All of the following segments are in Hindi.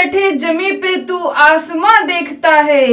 बैठे जमी पे तू आसमां देखता है,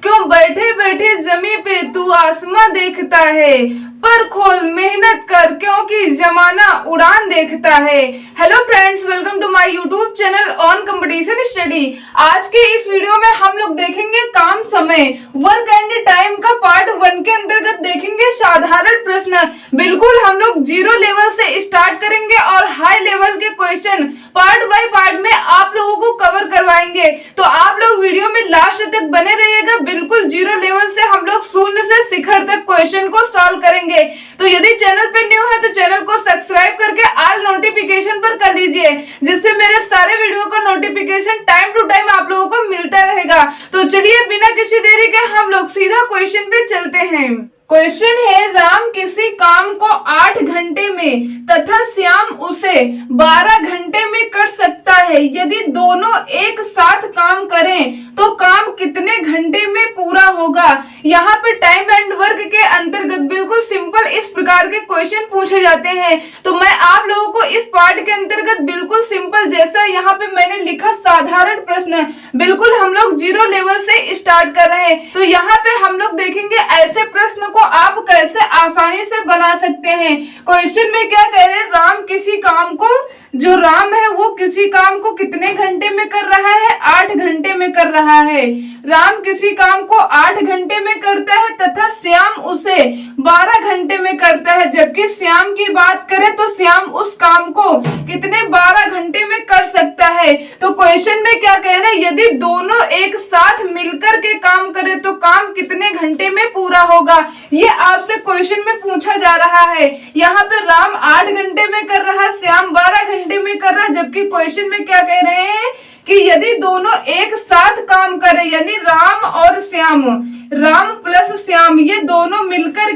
क्यों बैठे बैठे जमी पे तू आसमां देखता है, पर खोल मेहनत कर क्योंकि जमाना उड़ान देखता है। Hello friends, welcome to my YouTube channel on competition study. आज के इस वीडियो में हम लोग देखेंगे काम समय वर्क एंड टाइम का पार्ट 1 के अंतर्गत देखेंगे साधारण प्रश्न। बिल्कुल हम लोग जीरो लेवल से स्टार्ट करेंगे और हाई लेवल के क्वेश्चन पार्ट बाय पार्ट में आप लोगों को कवर करवाएंगे, तो आप लोग वीडियो में लास्ट तक बने रहिएगा। बिल्कुल जीरो लेवल से हम लोग शून्य से शिखर तक क्वेश्चन को सॉल्व करेंगे। तो यदि चैनल पे न्यू है तो चैनल को सब्सक्राइब करके ऑल नोटिफिकेशन पर कर लीजिए, जिससे मेरे सारे वीडियो का नोटिफिकेशन टाइम टू टाइम आप लोगों को मिलता रहेगा। तो चलिए बिना किसी देरी के हम लोग सीधा क्वेश्चन पे चलते हैं। क्वेश्चन है, राम किसी काम को 8 घंटे में तथा श्याम उसे 12 घंटे में कर सकता है। यदि दोनों एक साथ काम करें तो काम कितने घंटे में पूरा होगा। यहाँ पे टाइम एंड वर्क के अंतर्गत बिल्कुल सिंपल इस प्रकार के क्वेश्चन पूछे जाते हैं। तो मैं आप लोगों को इस पार्ट के अंतर्गत बिल्कुल सिंपल जैसा यहाँ पे मैंने लिखा साधारण प्रश्न, बिल्कुल हम लोग जीरो लेवल से स्टार्ट कर रहे हैं। तो यहाँ पे हम लोग देखेंगे ऐसे प्रश्न को आप कैसे आसानी से बना सकते हैं। क्वेश्चन में क्या कह रहे हैं, राम किसी काम को, जो राम है वो किसी काम को कितने घंटे में कर रहा है, 8 घंटे में कर रहा है। राम किसी काम को 8 घंटे में करता है तथा श्याम उसे 12 घंटे में करता है। जबकि श्याम की बात करें तो श्याम उस काम को कितने 12 घंटे में कर सकता है। तो क्वेश्चन में क्या कह रहे हैं, यदि दोनों एक साथ मिलकर के काम करें तो काम कितने घंटे में पूरा होगा, ये आपसे क्वेश्चन में पूछा जा रहा है। यहाँ पे राम 8 घंटे में कर रहा है, श्याम 12 घंटे में कर रहा है। जबकि क्वेश्चन में क्या कह रहे हैं कि यदि दोनों एक साथ काम करें, यानी राम और श्याम, राम प्लस श्याम ये दोनों मिलकर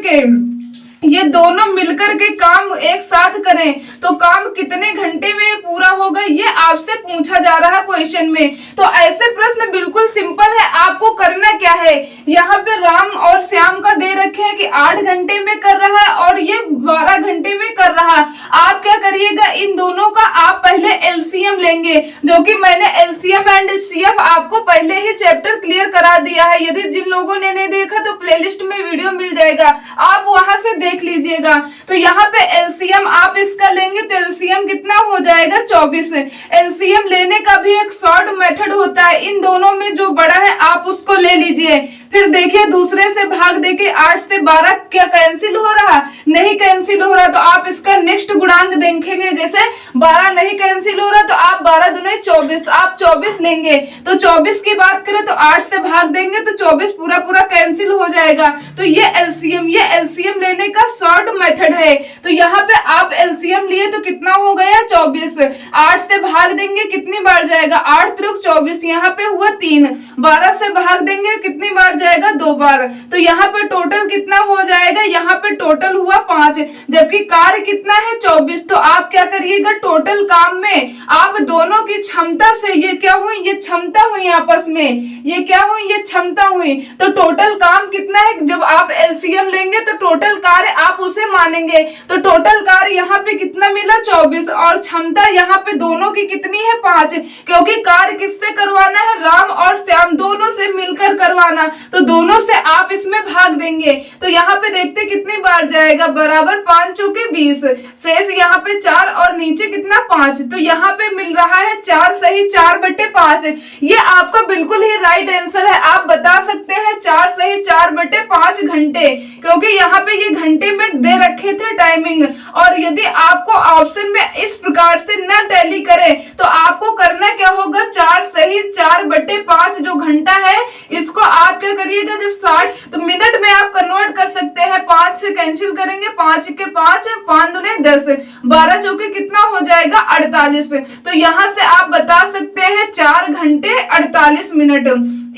के काम एक साथ करें तो काम कितने घंटे में पूरा होगा, ये आपसे पूछा जा रहा है क्वेश्चन में। तो ऐसे प्रश्न बिल्कुल सिंपल है, आपको करना क्या है, यहाँ पे राम और श्याम का दे रखे हैं कि 8 घंटे में कर रहा है और ये 12 घंटे में कर रहा है। आप क्या करिएगा, इन दोनों का आप पहले एलसीएम लेंगे, जो कि मैंने एलसीएम एंड एचसीएफ आपको पहले ही चैप्टर क्लियर करा दिया है। यदि जिन लोगों ने नहीं देखा तो प्लेलिस्ट में वीडियो मिल जाएगा, आप वहां से देख लीजिएगा। तो यहाँ पे एलसीएम आप इसका लेंगे तो एलसीएम कितना हो जाएगा, 24। एलसीएम लेने का भी एक शॉर्ट मेथड होता है, इन दोनों में जो बड़ा है आप उसको ले लीजिए। फिर देखिए दूसरे से भाग देके 8 से 12 क्या कैंसिल हो रहा, नहीं कैंसिल हो रहा, तो आप इसका नेक्स्ट गुणांक देखेंगे। जैसे 12 नहीं कैंसिल हो रहा तो आप 12 दूने 24, तो आप 24 लेंगे। तो 24 की बात करें तो 8 से भाग देंगे तो 24 पूरा पूरा कैंसिल हो जाएगा। तो ये एलसीएम लेने का शॉर्ट मेथड है। तो यहाँ पे आप एलसीएम लिए तो कितना हो गया, 24। 8 से भाग देंगे कितनी बार जाएगा, 8 त्रिक 24, यहाँ पे हुआ 3। 12 से भाग देंगे कितनी बार जाएगा, 2 बार। तो यहाँ पे टोटल कितना हो जाएगा, यहाँ पे टोटल हुआ 5। जबकि कार्य कितना है, 24। तो आप क्या करिएगा, टोटल काम में आप दोनों की क्षमता से, ये क्या हुई, ये क्षमता हुई आपस में, ये क्या हुई, ये क्षमता हुई। तो टोटल काम कितना है, जब आप एलसीएम लेंगे तो टोटल कार्य आप उसे मानेंगे। तो टोटल कार्य यहाँ पे कितना मिला, 24, और क्षमता यहाँ पे दोनों की कितनी है, 5। क्योंकि कार्य किससे करवाना है, राम और श्याम दोनों से मिलकर करवाना, तो दोनों से आप इसमें भाग देंगे। तो यहाँ पे देखते कितनी बार जाएगा, बराबर 5 चौके 20, शेष यहाँ पे 4 और नीचे कितना 5। तो यहाँ पे मिल रहा है 4 सही 4/5। ये आपका बिल्कुल ही राइट आंसर है। आप बता सकते हैं 4 सही 4/5 घंटे, क्योंकि यहाँ पे ये घंटे में दे रखे थे टाइमिंग। और यदि आपको ऑप्शन में इस प्रकार से न टैली करे तो आपको करना क्या होगा, 4 सही 4/5 जो घंटा है इसको आप क्या करिएगा, जब 60 तो मिनट में आप कन्वर्ट कर सकते हैं। 5 से कैंसिल करेंगे, 5 के 5, 5 दूने 10, 12 चौके कितना हो जाएगा, 48। तो यहाँ से आप बता सकते हैं 4 घंटे 48 मिनट।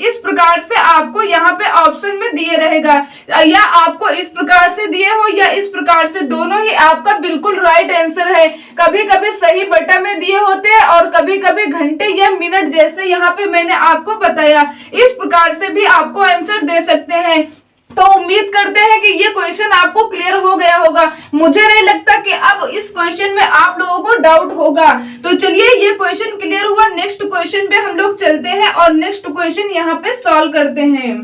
इस प्रकार से आपको यहाँ पे ऑप्शन में दिए रहेगा, या आपको इस प्रकार से दिए हो या इस प्रकार से, दोनों ही आपका बिल्कुल राइट आंसर है। कभी कभी सही बटा में दिए होते हैं और कभी कभी घंटे या मिनट, जैसे यहाँ पे मैंने आपको बताया, इस प्रकार से भी आपको आंसर दे सकते हैं। तो उम्मीद करते हैं कि ये क्वेश्चन आपको क्लियर हो गया होगा। मुझे नहीं लगता कि अब इस क्वेश्चन में आप लोगों को डाउट होगा। तो चलिए ये क्वेश्चन क्लियर हुआ। नेक्स्ट क्वेश्चन क्वेश्चन पे हम लोग चलते हैं और नेक्स्ट क्वेश्चन यहाँ पे सॉल्व करते हैं।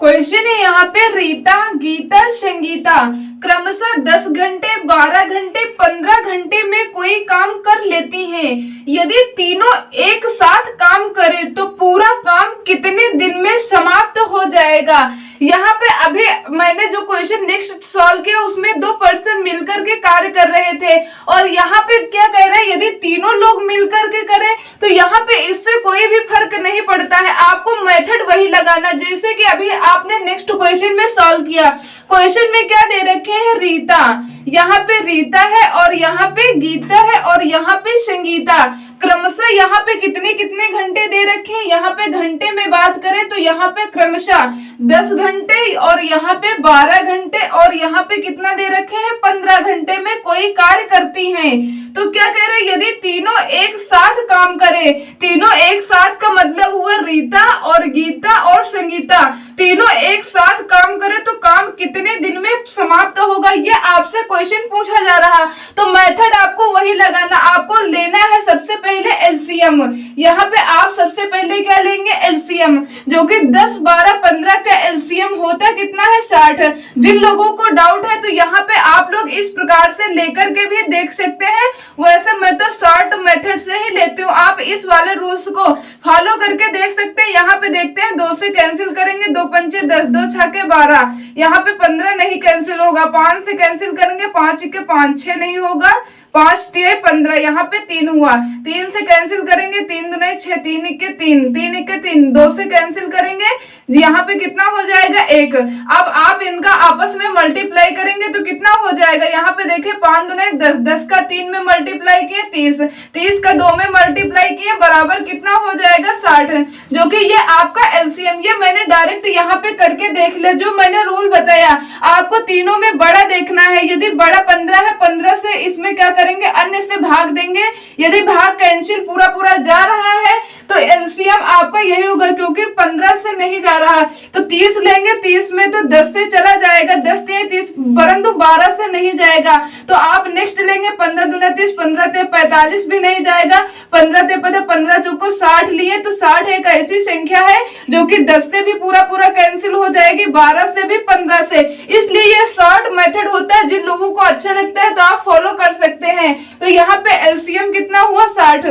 क्वेश्चन है यहाँ पे रीता, गीता, संगीता क्रमशः 10 घंटे, 12 घंटे, 15 घंटे में कोई काम कर लेती हैं। यदि तीनों एक साथ काम करें तो पूरा काम कितने दिन में समाप्त हो जाएगा। यहाँ पे अभी मैंने जो क्वेश्चन नेक्स्ट सॉल्व किया उसमें 2 पर्सन मिलकर के कार्य कर रहे थे और यहाँ पे क्या कह रहे हैं, यदि तीनों लोग मिलकर के करें तो यहाँ पे इससे कोई भी फर्क नहीं पड़ता है, आपको मेथड वही लगाना जैसे कि अभी आपने नेक्स्ट क्वेश्चन में सॉल्व किया। क्वेश्चन में क्या दे रखे हैं, रीता, यहाँ पे रीता है और यहाँ पे गीता है और यहाँ पे संगीता क्रमशः यहाँ पे कितने कितने घंटे दे रखे हैं। यहाँ पे घंटे में बात करें तो यहाँ पे क्रमशः 10 घंटे और यहाँ पे 12 घंटे और यहाँ पे कितना दे रखे हैं, 15 घंटे में कोई कार्य करती हैं। तो क्या कह रहे हैं, यदि तीनों एक साथ काम करें, तीनों एक साथ का मतलब हुआ रीता और गीता और संगीता तीनों एक साथ काम करें तो काम कितने दिन में समाप्त होगा, ये आपसे क्वेश्चन पूछा जा रहा। तो मेथड आपको वही लगाना, आपको लेना है सबसे पहले एलसीएम। यहाँ पे आप सबसे पहले क्या लेंगे, एलसीएम, जो कि 10, 12, 15 का एलसीएम होता कितना है, 60। जिन लोगों को डाउट है तो यहाँ पे आप लोग इस प्रकार से लेकर के भी देख सकते हैं, वैसे मैं तो शॉर्ट मेथड से ही लेती हूँ, आप इस वाले रूल्स को फॉलो करके देख सकते हैं। यहाँ पे देखते हैं 2 से कैंसिल करेंगे, 2 पंचे 10, 2 छके 12, यहाँ पे 15 नहीं कैंसिल होगा, 5 से कैंसिल करेंगे, 5 के 5, 6 नहीं होगा, 5 3 15, यहाँ पे 3 हुआ, 3 से कैंसिल करेंगे, 3 दूनी 6, 3 के 3, 3 के 3, 2 से कैंसिल करेंगे, यहाँ पे कितना हो जाएगा, 1। अब आप इनका आपस में मल्टीप्लाई करेंगे तो कितना हो जाएगा, यहाँ पे देखिए 5 दूनी 10, 10 का 3 में मल्टीप्लाई किए 30, 30 का 2 में मल्टीप्लाई किए बराबर कितना हो जाएगा, 60, जो कि ये आपका एलसीएम। ये मैंने डायरेक्ट यहाँ पे करके देख लिया, जो मैंने रूल बताया आपको तीनों में बड़ा देखना है। यदि बड़ा 15 है, 15 से इसमें क्या करेंगे, अन्य से भाग देंगे। यदि भाग कैंसिल पूरा पूरा जा रहा है तो एलसीएम आपका यही होगा, क्योंकि 15 से नहीं जा रहा तो 30 लेंगे, 30 में तो 10 से चला जाएगा, 10 नहीं 30, परंतु 12 से नहीं जाएगा। तो आप नेक्स्ट लेंगे 15 दूना 30, 15 ते 45 भी नहीं जाएगा, 15 ते 15 चौको 60 लिए तो 60 एक ऐसी संख्या है जो कि 10 से भी पूरा पूरा कैंसिल हो जाएगी, 12 से भी, 15 से। इसलिए ये शॉर्ट मेथड होता है, जिन लोगों को अच्छा लगता है तो आप फॉलो कर सकते हैं। तो यहाँ पे एलसीएम कितना हुआ, 60।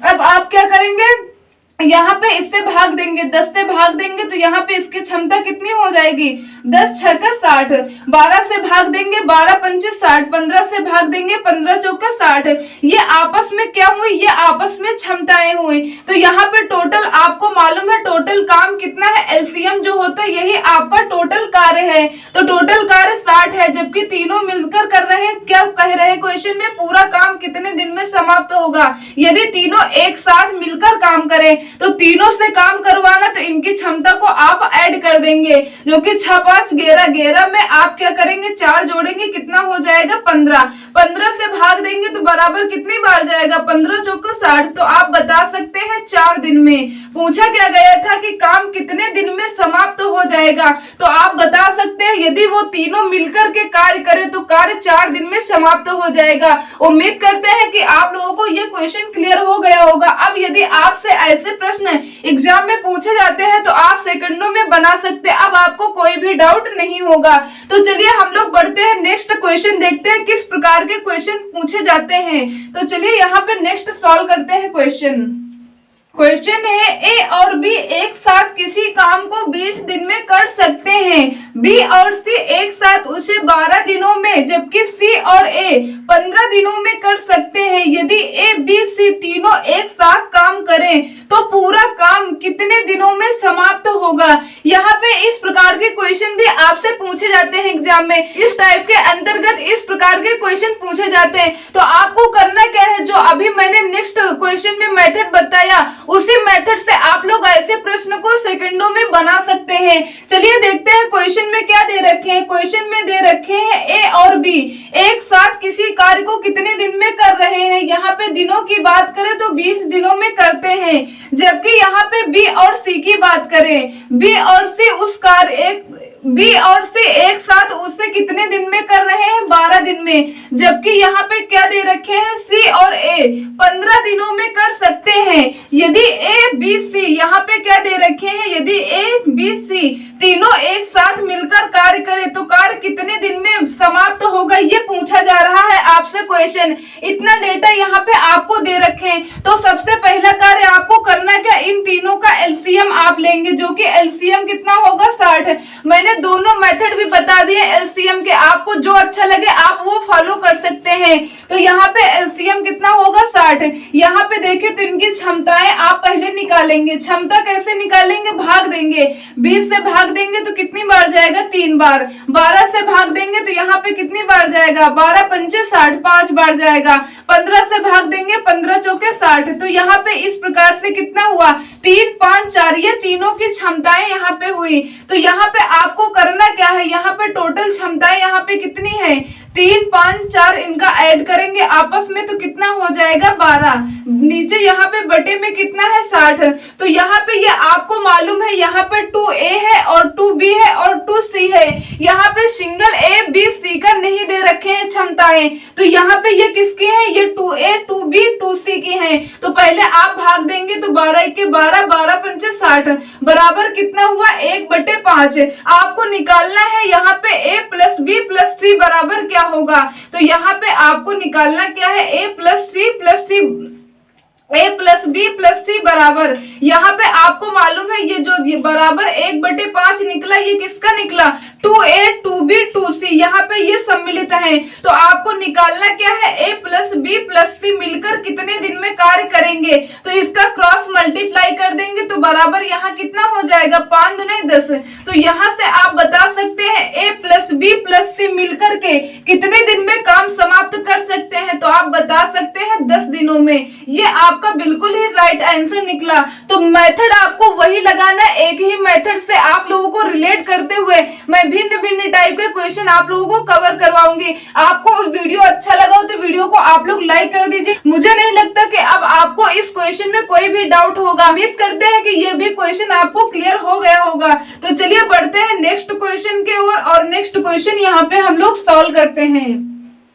अब आप क्या करेंगे, यहाँ पे इससे भाग देंगे, 10 से भाग देंगे तो यहाँ पे इसकी क्षमता कितनी हो जाएगी, 10 छक्का 60, 12 से भाग देंगे, 12 पंचे 60, 15 से भाग देंगे, 15 चौका 60। ये आपस में क्या हुई, ये आपस में क्षमताएं हुई। तो यहाँ पे टोटल आपको मालूम है टोटल काम कितना है, एलसीएम जो होता है यही आपका टोटल कार्य है। तो टोटल कार्य 60 है, जबकि तीनों मिलकर कर रहे हैं। क्या कह रहे हैं क्वेश्चन में, पूरा काम कितने दिन में समाप्त होगा। यदि तीनों एक साथ मिलकर काम करें तो तीनों से काम करवाना, तो इनकी क्षमता को आप ऐड कर देंगे, जो कि 6 5 11, 11 में आप क्या करेंगे, 4 जोड़ेंगे, कितना हो जाएगा, 15, 15 से भाग देंगे तो बराबर कितनी बार जाएगा, 15 चौको 60। तो आप बता सकते हैं 4 दिन में। पूछा क्या गया था कि काम कितने दिन में समाप्त हो जाएगा, तो आप बता सकते हैं यदि वो तीनों मिलकर के कार्य करें तो कार्य 4 दिन में समाप्त हो जाएगा। उम्मीद करते हैं कि आप लोगों को ये क्वेश्चन क्लियर हो गया होगा। अब यदि आपसे ऐसे प्रश्न एग्जाम में पूछे जाते हैं तो आप सेकंडों में बना सकते हैं, अब आपको कोई भी डाउट नहीं होगा। तो चलिए हम लोग बढ़ते हैं, नेक्स्ट क्वेश्चन देखते हैं किस प्रकार के क्वेश्चन पूछे जाते हैं। तो चलिए यहाँ पे नेक्स्ट सॉल्व करते हैं क्वेश्चन। क्वेश्चन है, ए और बी एक साथ किसी काम को 20 दिन में कर सकते हैं, बी और सी एक साथ उसे 12 दिनों में, जबकि सी और ए 15 दिनों में कर सकते हैं। यदि ए बी सी तीनों एक साथ काम करें तो पूरा काम कितने दिनों में समाप्त होगा। यहाँ पे इस प्रकार के क्वेश्चन भी आपसे पूछे जाते हैं एग्जाम में। इस टाइप के अंतर्गत इस प्रकार के क्वेश्चन पूछे जाते हैं। तो आपको करना क्या है, जो अभी मैंने नेक्स्ट क्वेश्चन में मेथड बताया उसी मेथड से आप लोग ऐसे प्रश्न को सेकंडों में बना सकते हैं। चलिए देखते हैं क्वेश्चन में क्या दे रखे हैं। क्वेश्चन में दे रखे हैं ए और बी एक साथ किसी कार्य को कितने दिन में कर रहे हैं। यहाँ पे दिनों की बात करें तो 20 दिनों में करते हैं, जबकि यहाँ पे बी और सी की बात करें, बी और सी उस कार्य बी और सी एक साथ उसे कितने दिन में कर रहे हैं? 12 दिन में। जबकि यहाँ पे क्या दे रखे हैं? सी और ए 15 दिनों में कर सकते हैं। यदि ए बी सी यहाँ पे क्या दे रखे हैं? यदि ए बी सी तीनों एक साथ मिलकर कार्य करे तो कार्य कितने दिन में समाप्त होगा, ये पूछा जा रहा है आपसे क्वेश्चन। इतना डेटा यहाँ पे आपको दे रखे हैं। तो सबसे पहला कार्य आपको करना क्या? इन तीनों का एलसीएम आप लेंगे, जो कि एलसीएम कितना होगा? 60। मैंने दोनों मेथड भी बता दिए एलसीएम के, आपको जो अच्छा लगे आप वो फॉलो कर सकते हैं। तो यहाँ पे एलसीएम कितना होगा? 60। यहाँ पे देखें तो इनकी क्षमताएं आप पहले निकालेंगे। क्षमता कैसे निकालेंगे? भाग देंगे। 20 से भाग देंगे तो कितनी बार जाएगा? 3 बार। 12 से भाग देंगे तो यहाँ पे कितनी बार जाएगा? 12 पंचे 60, 5 बार जाएगा। 15 से भाग देंगे, 15 चौके 60। तो यहाँ पे इस प्रकार से कितना हुआ? 3, 5, 4, ये तीनों की क्षमताएं यहाँ पे हुई। तो यहाँ पे आपको करना क्या है? यहाँ पे टोटल क्षमताएं यहाँ पे कितनी है? 3, 5, 4 इनका ऐड करेंगे आपस में तो कितना हो जाएगा? 12। नीचे यहाँ पे बटे में कितना है? 60। तो यहाँ पे ये आपको मालूम है, यहाँ पे 2A है और 2B है और 2C है। यहाँ पे सिंगल A B C का नहीं दे रखे हैं क्षमताएं। तो यहाँ पे ये किसकी है? ये 2A 2B 2C की है। तो पहले आप भाग देंगे तो 12 के 12, 12 पंचे 60 बराबर कितना हुआ? 1/5। आपको निकालना है यहाँ पे A plus B plus C बराबर क्या होगा? तो यहाँ पे आपको निकालना क्या है? A plus C A plus B plus C बराबर, यहाँ पे आपको मालूम है ये जो बराबर 1/5 निकला, ये किसका निकला? 2A 2B 2C, यहाँ पे ये सम्मिलित है। तो आपको निकालना क्या है? A प्लस बी प्लस सी मिलकर कितने दिन में कार्य करेंगे? तो इसका क्रॉस मल्टीप्लाई कर देंगे तो बराबर यहाँ कितना हो जाएगा? 5 दूने 10। तो यहाँ से आप बता सकते हैं A प्लस बी प्लस सी मिलकर के कितने दिन में काम समाप्त कर सकते हैं? तो आप बता सकते हैं 10 दिनों में। ये आपका बिल्कुल ही राइट आंसर निकला। तो मेथड आपको वही लगाना है, एक ही मेथड से आप लोगों को रिलेट करते हुए मैं भिन्न भिन्न टाइप के क्वेश्चन आप लोगों को कवर करवाऊंगी। आपको वीडियो अच्छा लगा हो तो वीडियो को आप लोग लाइक कर दीजिए। मुझे नहीं लगता कि अब आपको इस क्वेश्चन में कोई भी डाउट होगा। उम्मीद करते हैं कि ये भी क्वेश्चन आपको क्लियर हो गया होगा। तो चलिए बढ़ते हैं नेक्स्ट क्वेश्चन के ओर और नेक्स्ट क्वेश्चन यहाँ पे हम लोग सॉल्व करते हैं।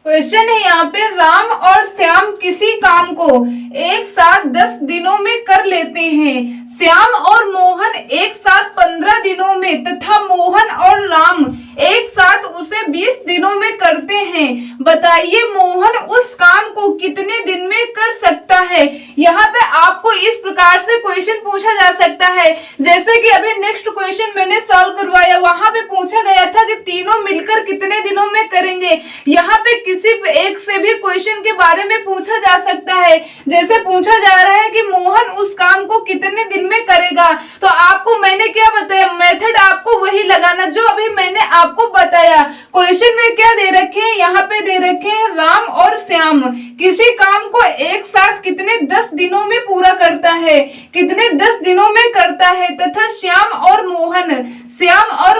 क्वेश्चन है यहाँ पे, राम और श्याम किसी काम को एक साथ 10 दिनों में कर लेते हैं। श्याम और मोहन एक साथ 15 दिनों में तथा मोहन और राम एक साथ उसे 20 दिनों में करते हैं। बताइए मोहन उस काम को कितने दिन में कर सकता है। यहाँ पे आपको इस प्रकार से क्वेश्चन पूछा जा सकता है, जैसे कि अभी नेक्स्ट क्वेश्चन मैंने सॉल्व करवाया, वहां पे पूछा गया था कि तीनों मिलकर कितने दिनों में करेंगे। यहाँ पे किसी एक से भी क्वेश्चन के बारे में पूछा जा सकता है। जैसे पूछा जा रहा है कि मोहन उस काम को कितने दिन में करेगा, तो आपको मैंने क्या बताया? मेथड आपको वही लगाना जो अभी मैंने आपको बताया। क्वेश्चन में क्या दे रखे हैं? यहाँ पे दे रखे हैं राम और श्याम किसी काम को एक साथ कितने 10 दिनों में पूरा करता है, कितने 10 दिनों में करता है, तथा श्याम और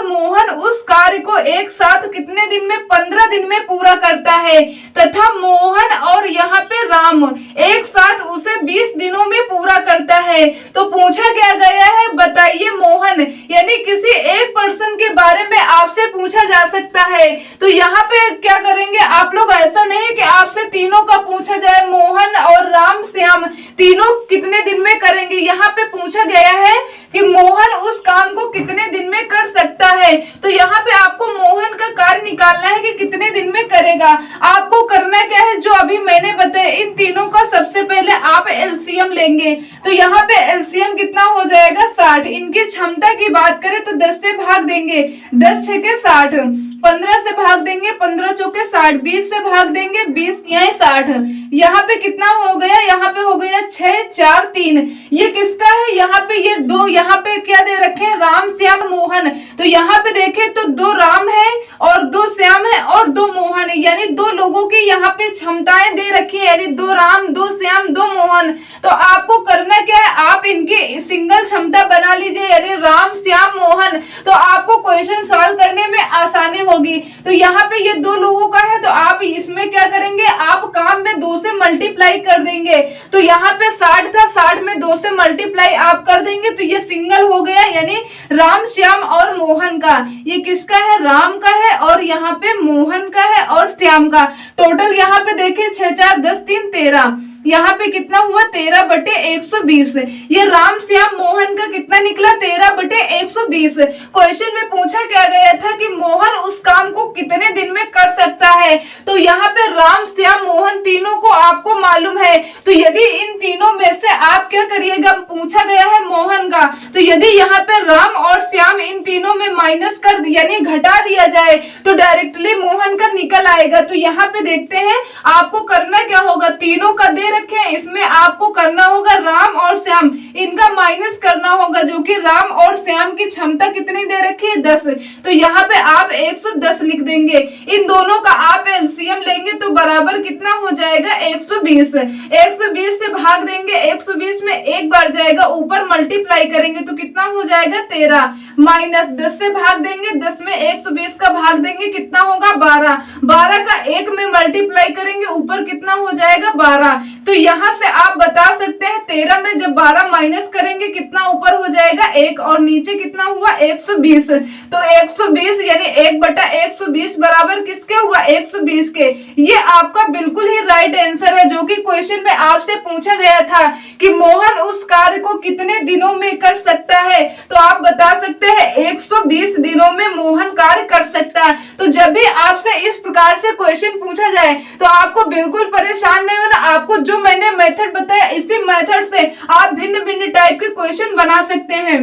मोहन उस कार्य को एक साथ कितने दिन में? 15 दिन में पूरा करता है, तथा मोहन और यहाँ पे राम एक साथ उसे 20 दिनों में पूरा करता है। तो पूछा क्या गया है? बताइए मोहन, यानी किसी एक पर्सन के बारे में आपसे पूछा जा सकता है। तो यहाँ पे क्या करेंगे आप लोग? ऐसा नहीं कि आपसे तीनों का पूछा जाए, मोहन और राम श्याम तीनों कितने दिन में करेंगे। यहाँ पे पूछा गया है कि मोहन उस काम को कितने दिन में कर सकता है। तो यहाँ पे आपको मोहन का कार्य निकालना है कि कितने दिन में करेगा। आपको करना क्या है? जो अभी मैंने बताया, इन तीनों का सबसे पहले आप एलसीएम लेंगे। तो यहाँ पे एलसीएम कितना हो जाएगा? 60। इनकी क्षमता की बात करें तो 10 से भाग देंगे, 10 छके 60, 15 से भाग देंगे, 15 चौके 60, 20 से भाग देंगे, 20 यहाँ 60। यहाँ पे कितना हो गया? यहाँ पे हो गया 6 4 3। ये किसका है? यहाँ पे ये 2, यहाँ पे क्या दे रखे हैं? राम श्याम मोहन। तो यहाँ पे देखें तो 2 राम है और 2 श्याम है और 2 मोहन है, यानी 2 लोगों की यहाँ पे क्षमताएं दे रखी है, यानी 2 राम 2 श्याम 2 मोहन। तो आपको करना क्या है? आप इनकी सिंगल क्षमता बना लीजिए, यानी राम श्याम मोहन। तो आपको क्वेश्चन सॉल्व करने में आसानी होगी। तो यहाँ पे ये 2 लोगों का है, तो आप इसमें क्या करेंगे? आप काम में 2 से मल्टीप्लाई कर देंगे। तो यहाँ पे 60 था, 60 में 2 2 से मल्टीप्लाई आप कर देंगे तो ये सिंगल हो गया, यानी राम, श्याम और मोहन का। ये किसका है? राम का है और यहाँ पे मोहन का है और श्याम का। टोटल यहाँ पे देखें 6 4 10 3 13, यहाँ पे कितना हुआ? 13/120। ये राम, श्याम, मोहन का कितना निकला? 13/120। क्वेश्चन में पूछा क्या गया था कि मोहन उस काम को कितने दिन में कर सकता है। तो यहाँ पे राम, श्याम, मोहन तीनों को आपको मालूम है, तो यदि इन तीनों में से आप क्या करिएगा? पूछा गया है मोहन का, तो यदि यहाँ पे राम और श्याम इन तीनों में माइनस कर यानी घटा दिया जाए तो डायरेक्टली मोहन का निकल आएगा। तो यहाँ पे देखते हैं आपको करना क्या होगा। तीनों का दे रखे हैं, इसमें आपको करना होगा राम और श्याम, इनका माइनस करना होगा, जो कि राम और श्याम की क्षमता कितनी दे रखी है? 10। तो यहाँ पे आप 110 लिख देंगे। इन दोनों का आप एलसीएम लेंगे तो बराबर कितना हो जाएगा? 120। 120 से भाग देंगे, 120 में एक बार जाएगा, ऊपर मल्टीप्लाई करेंगे तो कितना हो जाएगा? 13। माइनस 10 से भाग देंगे, 10 में 120 का भाग देंगे, कितना होगा? 12। 12 का 1 में मल्टीप्लाई करेंगे, ऊपर कितना हो जाएगा? 12। तो यहाँ से आप बता सकते हैं 13 में जब 12 माइनस करेंगे कितना ऊपर हो जाएगा? 1, और नीचे कितना हुआ? 120। तो 120 यानी 1/120 बराबर किसके हुआ? 120 के। ये आपका बिल्कुल ही राइट आंसर है, जो कि क्वेश्चन में आपसे पूछा गया था कि मोहन उस कार्य को कितने दिनों में कर सकता है। तो आप बता सकते हैं 120 दिनों में मोहन कार्य कर सकता है। तो जब भी आपसे इस प्रकार से क्वेश्चन पूछा जाए तो आपको बिल्कुल परेशान नहीं होना। आपको जो मैंने मेथड बताया, इसी मेथड से आप भिन्न भिन्न टाइप के क्वेश्चन बना सकते हैं।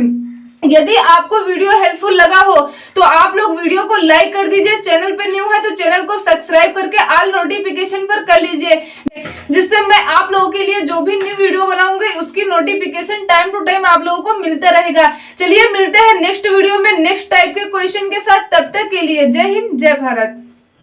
यदि आपको वीडियो हेल्पफुल लगा हो तो आप लोग वीडियो को लाइक कर दीजिए। चैनल पे न्यू है तो चैनल को सब्सक्राइब करके ऑल नोटिफिकेशन पर कर लीजिए, जिससे मैं आप लोगों के लिए जो भी न्यू वीडियो बनाऊंगी उसकी नोटिफिकेशन टाइम टू टाइम आप लोगों को मिलता रहेगा। चलिए मिलते हैं नेक्स्ट वीडियो में नेक्स्ट टाइप के क्वेश्चन के साथ। तब तक के लिए जय हिंद, जय भारत।